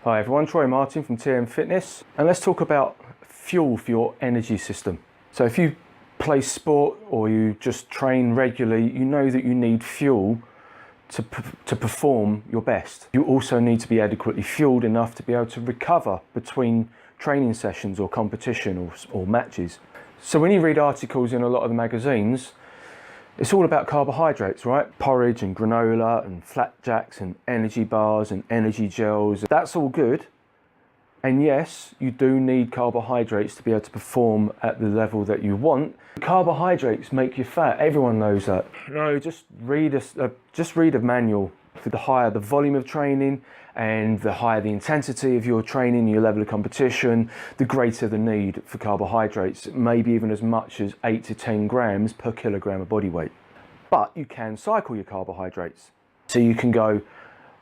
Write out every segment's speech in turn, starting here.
Hi everyone, Troy Martin from TM Fitness, and let's talk about fuel for your energy system. So if you play sport or you just train regularly, you know that you need fuel to perform your best. You also need to be adequately fueled enough to be able to recover between training sessions or competition or matches. So when you read articles in a lot of the magazines, it's all about carbohydrates, right? Porridge and granola and flapjacks and energy bars and energy gels. That's all good. And yes, you do need carbohydrates to be able to perform at the level that you want. Carbohydrates make you fat. Everyone knows that. No, just read a manual. The higher the volume of training and the higher the intensity of your training, your level of competition, the greater the need for carbohydrates, maybe even as much as 8 to 10 grams per kilogram of body weight. But you can cycle your carbohydrates. So you can go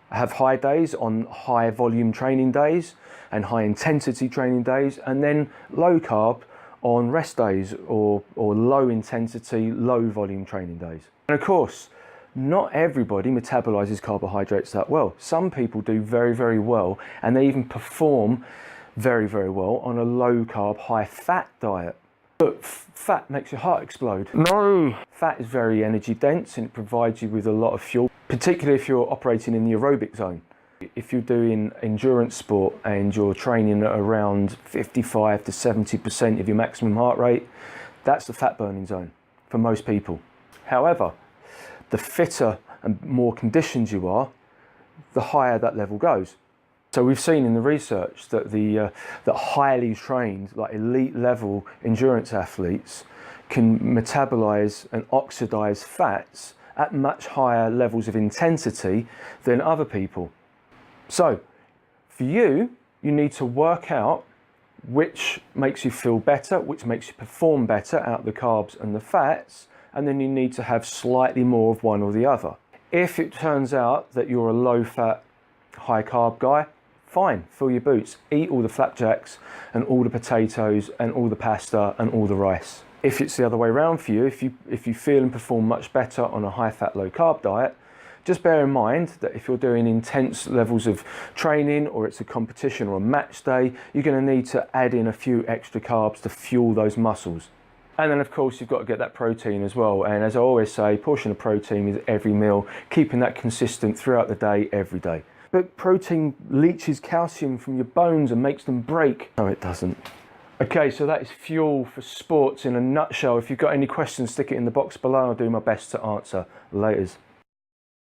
have high days on high volume training days and high intensity training days, and then low carb on rest days or low intensity, low volume training days. And of course, not everybody metabolizes carbohydrates that well. Some people do very, very well, and they even perform very, very well on a low carb, high fat diet. But fat makes your heart explode. No! Fat is very energy dense and it provides you with a lot of fuel, particularly if you're operating in the aerobic zone. If you're doing endurance sport and you're training at around 55 to 70% of your maximum heart rate, that's the fat burning zone for most people. However, the fitter and more conditioned you are, the higher that level goes. So we've seen in the research that that highly trained, like elite level endurance athletes can metabolize and oxidize fats at much higher levels of intensity than other people. So for you, you need to work out which makes you feel better, which makes you perform better out of the carbs and the fats, and then you need to have slightly more of one or the other. If it turns out that you're a low fat, high carb guy, fine, fill your boots, eat all the flapjacks and all the potatoes and all the pasta and all the rice. If it's the other way around for you, if you feel and perform much better on a high fat, low carb diet, just bear in mind that if you're doing intense levels of training or it's a competition or a match day, you're going to need to add in a few extra carbs to fuel those muscles. And then of course you've got to get that protein as well. And as I always say, a portion of protein with every meal, keeping that consistent throughout the day, every day. But protein leaches calcium from your bones and makes them break. No, it doesn't. Okay, so that is fuel for sports in a nutshell. If you've got any questions, stick it in the box below. I'll do my best to answer. Laters.